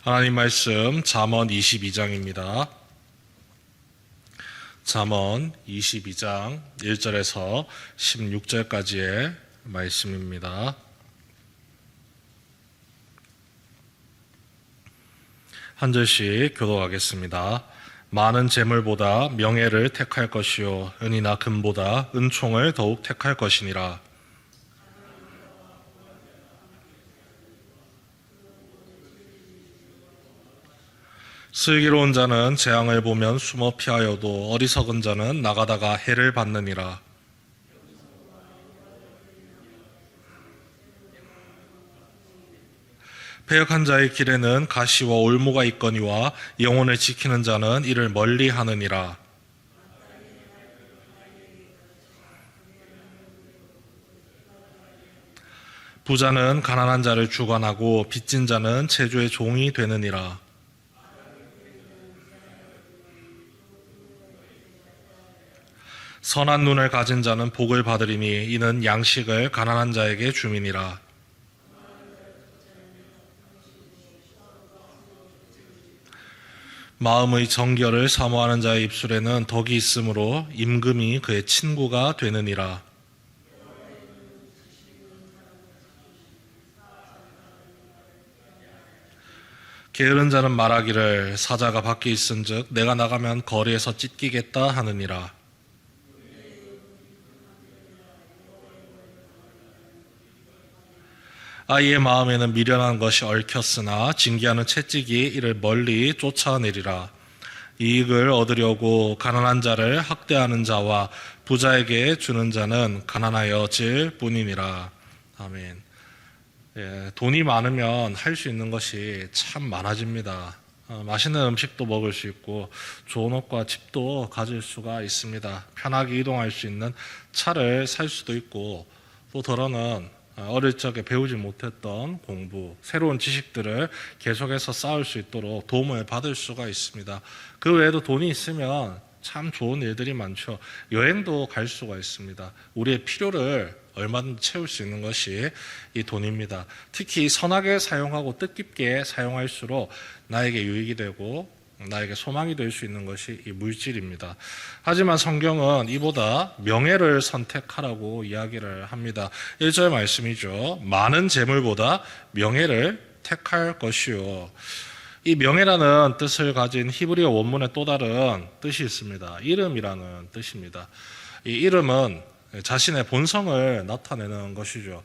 하나님 말씀 잠언 22장입니다. 잠언 22장 1절에서 16절까지의 말씀입니다. 한 절씩 교독하겠습니다. 많은 재물보다 명예를 택할 것이요 은이나 금보다 은총을 더욱 택할 것이니라. 슬기로운 자는 재앙을 보면 숨어 피하여도 어리석은 자는 나가다가 해를 받느니라. 패역한 자의 길에는 가시와 올무가 있거니와 영혼을 지키는 자는 이를 멀리 하느니라. 부자는 가난한 자를 주관하고 빚진 자는 체조의 종이 되느니라. 선한 눈을 가진 자는 복을 받으리니 이는 양식을 가난한 자에게 주민이라. 마음의 정결을 사모하는 자의 입술에는 덕이 있으므로 임금이 그의 친구가 되느니라. 게으른 자는 말하기를 사자가 밖에 있은즉 내가 나가면 거리에서 찢기겠다 하느니라. 아이의 마음에는 미련한 것이 얽혔으나 징계하는 채찍이 이를 멀리 쫓아내리라. 이익을 얻으려고 가난한 자를 학대하는 자와 부자에게 주는 자는 가난하여질 뿐이니라. 아멘. 돈이 많으면 할 수 있는 것이 참 많아집니다. 맛있는 음식도 먹을 수 있고 좋은 옷과 집도 가질 수가 있습니다. 편하게 이동할 수 있는 차를 살 수도 있고 또 더러는 어릴 적에 배우지 못했던 공부, 새로운 지식들을 계속해서 쌓을 수 있도록 도움을 받을 수가 있습니다. 그 외에도 돈이 있으면 참 좋은 일들이 많죠. 여행도 갈 수가 있습니다. 우리의 필요를 얼마든지 채울 수 있는 것이 이 돈입니다. 특히 선하게 사용하고 뜻깊게 사용할수록 나에게 유익이 되고 나에게 소망이 될 수 있는 것이 이 물질입니다. 하지만 성경은 이보다 명예를 선택하라고 이야기를 합니다. 1절 말씀이죠. 많은 재물보다 명예를 택할 것이요. 이 명예라는 뜻을 가진 히브리어 원문의 또 다른 뜻이 있습니다. 이름이라는 뜻입니다. 이 이름은 자신의 본성을 나타내는 것이죠.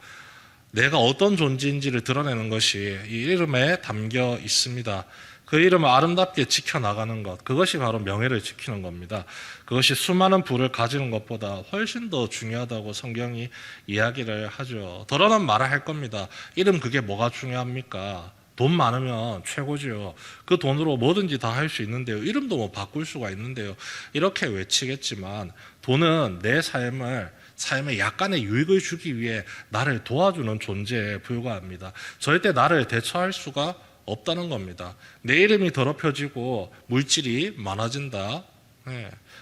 내가 어떤 존재인지를 드러내는 것이 이 이름에 담겨 있습니다. 그 이름을 아름답게 지켜나가는 것, 그것이 바로 명예를 지키는 겁니다. 그것이 수많은 부를 가지는 것보다 훨씬 더 중요하다고 성경이 이야기를 하죠. 더러는 말을 할 겁니다. 이름 그게 뭐가 중요합니까? 돈 많으면 최고지요. 그 돈으로 뭐든지 다 할 수 있는데요. 이름도 뭐 바꿀 수가 있는데요. 이렇게 외치겠지만 돈은 내 삶에 약간의 유익을 주기 위해 나를 도와주는 존재에 불과합니다. 절대 나를 대처할 수가 없다는 겁니다. 내 이름이 더럽혀지고 물질이 많아진다.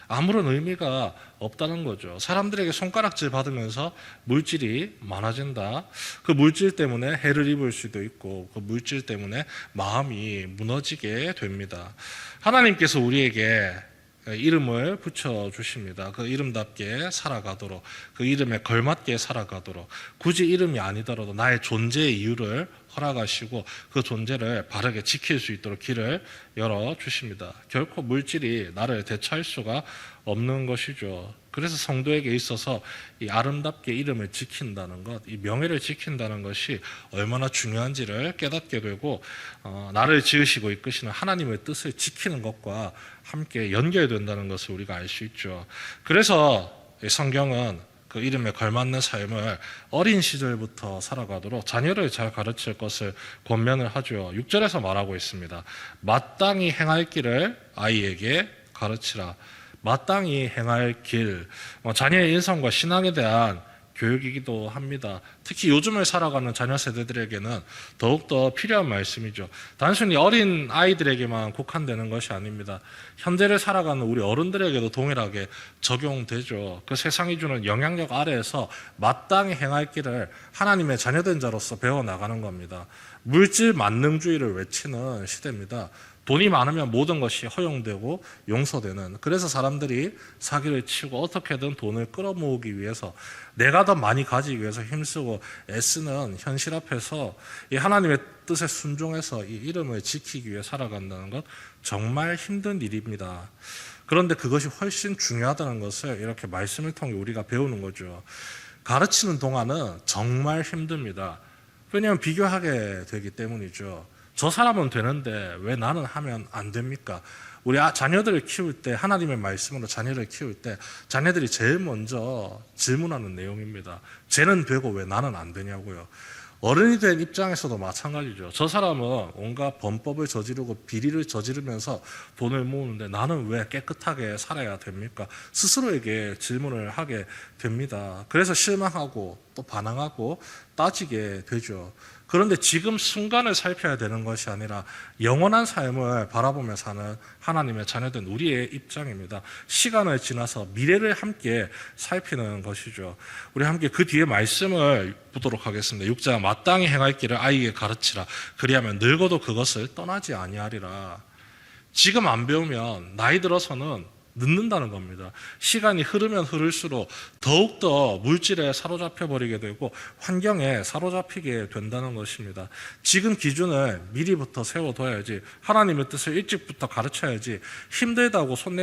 아무런 의미가 없다는 거죠. 사람들에게 손가락질 받으면서 물질이 많아진다. 그 물질 때문에 해를 입을 수도 있고 그 물질 때문에 마음이 무너지게 됩니다. 하나님께서 우리에게 이름을 붙여주십니다. 그 이름답게 살아가도록, 그 이름에 걸맞게 살아가도록, 굳이 이름이 아니더라도 나의 존재의 이유를 허락하시고 그 존재를 바르게 지킬 수 있도록 길을 열어주십니다. 결코 물질이 나를 대체할 수가 없는 것이죠. 그래서 성도에게 있어서 이 아름답게 이름을 지킨다는 것, 이 명예를 지킨다는 것이 얼마나 중요한지를 깨닫게 되고 나를 지으시고 이끄시는 하나님의 뜻을 지키는 것과 함께 연결된다는 것을 우리가 알 수 있죠. 그래서 성경은 그 이름에 걸맞는 삶을 어린 시절부터 살아가도록 자녀를 잘 가르칠 것을 권면을 하죠. 6절에서 말하고 있습니다. 마땅히 행할 길을 아이에게 가르치라. 마땅히 행할 길, 자녀의 인성과 신앙에 대한 교육이기도 합니다. 특히 요즘을 살아가는 자녀 세대들에게는 더욱더 필요한 말씀이죠. 단순히 어린 아이들에게만 국한되는 것이 아닙니다. 현재를 살아가는 우리 어른들에게도 동일하게 적용되죠. 그 세상이 주는 영향력 아래에서 마땅히 행할 길을 하나님의 자녀된 자로서 배워나가는 겁니다. 물질 만능주의를 외치는 시대입니다. 돈이 많으면 모든 것이 허용되고 용서되는, 그래서 사람들이 사기를 치고 어떻게든 돈을 끌어모으기 위해서 내가 더 많이 가지기 위해서 힘쓰고 애쓰는 현실 앞에서 이 하나님의 뜻에 순종해서 이 이름을 지키기 위해 살아간다는 것 정말 힘든 일입니다. 그런데 그것이 훨씬 중요하다는 것을 이렇게 말씀을 통해 우리가 배우는 거죠. 가르치는 동안은 정말 힘듭니다. 왜냐하면 비교하게 되기 때문이죠. 저 사람은 되는데 왜 나는 하면 안 됩니까? 우리 자녀들을 키울 때, 하나님의 말씀으로 자녀를 키울 때 자녀들이 제일 먼저 질문하는 내용입니다. 쟤는 되고 왜 나는 안 되냐고요. 어른이 된 입장에서도 마찬가지죠. 저 사람은 온갖 범법을 저지르고 비리를 저지르면서 돈을 모으는데 나는 왜 깨끗하게 살아야 됩니까? 스스로에게 질문을 하게 됩니다. 그래서 실망하고 또 반항하고 따지게 되죠. 그런데 지금 순간을 살펴야 되는 것이 아니라 영원한 삶을 바라보며 사는 하나님의 자녀된 우리의 입장입니다. 시간을 지나서 미래를 함께 살피는 것이죠. 우리 함께 그 뒤에 말씀을 보도록 하겠습니다. 6장 마땅히 행할 길을 아이에게 가르치라. 그리하면 늙어도 그것을 떠나지 아니하리라. 지금 안 배우면 나이 들어서는 늦는다는 겁니다. 시간이 흐르면 흐를수록 더욱더 물질에 사로잡혀 버리게 되고 환경에 사로잡히게 된다는 것입니다. 지금 기준을 미리부터 세워둬야지, 하나님의 뜻을 일찍부터 가르쳐야지, 힘들다고 손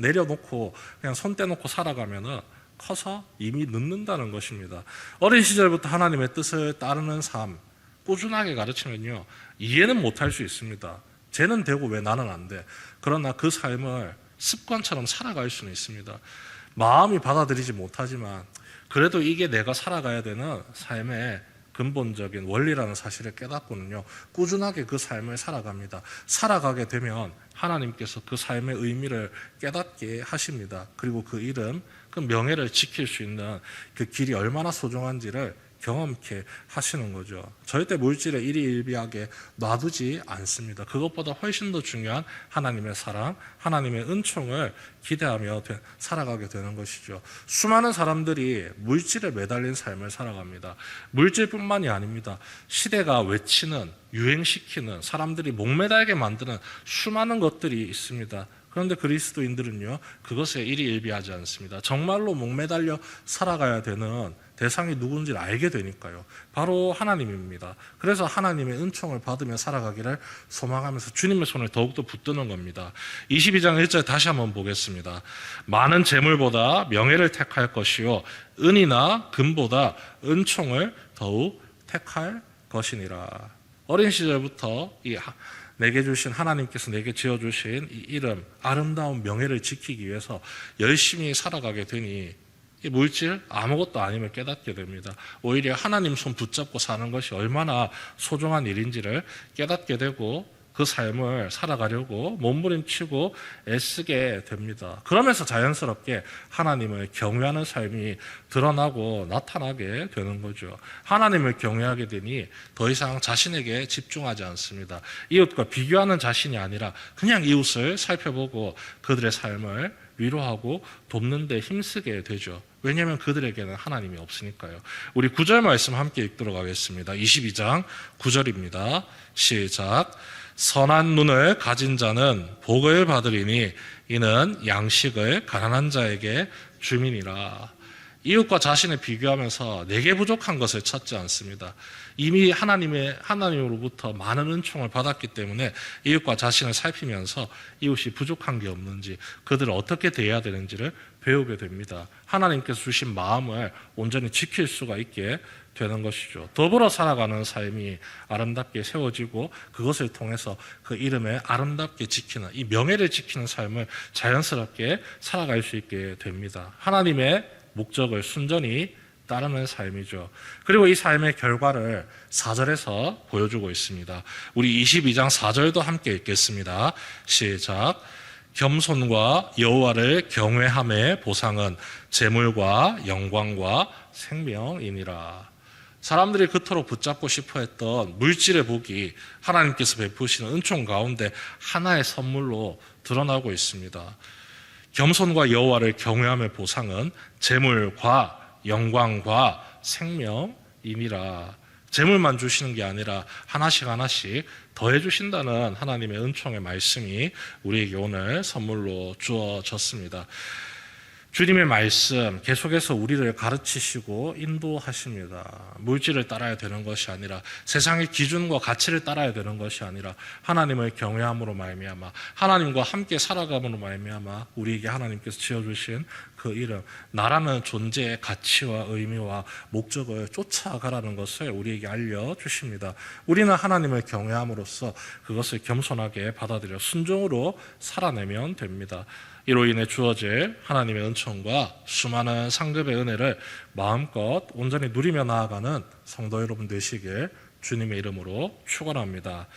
내려놓고 그냥 손 떼놓고 살아가면은 커서 이미 늦는다는 것입니다. 어린 시절부터 하나님의 뜻을 따르는 삶 꾸준하게 가르치면요, 이해는 못할 수 있습니다. 쟤는 되고 왜 나는 안 돼. 그러나 그 삶을 습관처럼 살아갈 수는 있습니다. 마음이 받아들이지 못하지만 그래도 이게 내가 살아가야 되는 삶의 근본적인 원리라는 사실을 깨닫고는요, 꾸준하게 그 삶을 살아갑니다. 살아가게 되면 하나님께서 그 삶의 의미를 깨닫게 하십니다. 그리고 그 이름, 그 명예를 지킬 수 있는 그 길이 얼마나 소중한지를 경험케 하시는 거죠. 절대 물질에 일희일비하게 놔두지 않습니다. 그것보다 훨씬 더 중요한 하나님의 사랑, 하나님의 은총을 기대하며 살아가게 되는 것이죠. 수많은 사람들이 물질에 매달린 삶을 살아갑니다. 물질뿐만이 아닙니다. 시대가 외치는, 유행시키는, 사람들이 목매달게 만드는 수많은 것들이 있습니다. 그런데 그리스도인들은요, 그것에 일희일비하지 않습니다. 정말로 목매달려 살아가야 되는 대상이 누군지를 알게 되니까요. 바로 하나님입니다. 그래서 하나님의 은총을 받으며 살아가기를 소망하면서 주님의 손을 더욱더 붙드는 겁니다. 22장 1절 다시 한번 보겠습니다. 많은 재물보다 명예를 택할 것이요 은이나 금보다 은총을 더욱 택할 것이니라. 어린 시절부터 내게 주신, 하나님께서 내게 지어주신 이 이름, 아름다운 명예를 지키기 위해서 열심히 살아가게 되니 이 물질 아무것도 아님을 깨닫게 됩니다. 오히려 하나님 손 붙잡고 사는 것이 얼마나 소중한 일인지를 깨닫게 되고 그 삶을 살아가려고 몸부림치고 애쓰게 됩니다. 그러면서 자연스럽게 하나님을 경외하는 삶이 드러나고 나타나게 되는 거죠. 하나님을 경외하게 되니 더 이상 자신에게 집중하지 않습니다. 이웃과 비교하는 자신이 아니라 그냥 이웃을 살펴보고 그들의 삶을 위로하고 돕는 데 힘쓰게 되죠. 왜냐하면 그들에게는 하나님이 없으니까요. 우리 9절 말씀 함께 읽도록 하겠습니다. 22장 9절입니다. 시작. 선한 눈을 가진 자는 복을 받으리니 이는 양식을 가난한 자에게 주민이라. 이웃과 자신을 비교하면서 내게 부족한 것을 찾지 않습니다. 이미 하나님으로부터 많은 은총을 받았기 때문에 이웃과 자신을 살피면서 이웃이 부족한 게 없는지, 그들을 어떻게 대해야 되는지를 배우게 됩니다. 하나님께서 주신 마음을 온전히 지킬 수가 있게 되는 것이죠. 더불어 살아가는 삶이 아름답게 세워지고 그것을 통해서 그 이름을 아름답게 지키는, 이 명예를 지키는 삶을 자연스럽게 살아갈 수 있게 됩니다. 하나님의 목적을 순전히 따르는 삶이죠. 그리고 이 삶의 결과를 4절에서 보여주고 있습니다. 우리 22장 4절도 함께 읽겠습니다. 시작. 겸손과 여호와를 경외함의 보상은 재물과 영광과 생명이니라. 사람들이 그토록 붙잡고 싶어 했던 물질의 복이 하나님께서 베푸시는 은총 가운데 하나의 선물로 드러나고 있습니다. 겸손과 여호와를 경외함의 보상은 재물과 영광과 생명이니라. 재물만 주시는 게 아니라 하나씩 하나씩 더해 주신다는 하나님의 은총의 말씀이 우리에게 오늘 선물로 주어졌습니다. 주님의 말씀 계속해서 우리를 가르치시고 인도하십니다. 물질을 따라야 되는 것이 아니라 세상의 기준과 가치를 따라야 되는 것이 아니라 하나님을 경외함으로 말미암아 하나님과 함께 살아감으로 말미암아 우리에게 하나님께서 지어주신 그 이름, 나라는 존재의 가치와 의미와 목적을 쫓아가라는 것을 우리에게 알려주십니다. 우리는 하나님을 경외함으로써 그것을 겸손하게 받아들여 순종으로 살아내면 됩니다. 이로 인해 주어질 하나님의 은총과 수많은 상급의 은혜를 마음껏 온전히 누리며 나아가는 성도 여러분 되시길 주님의 이름으로 축원합니다.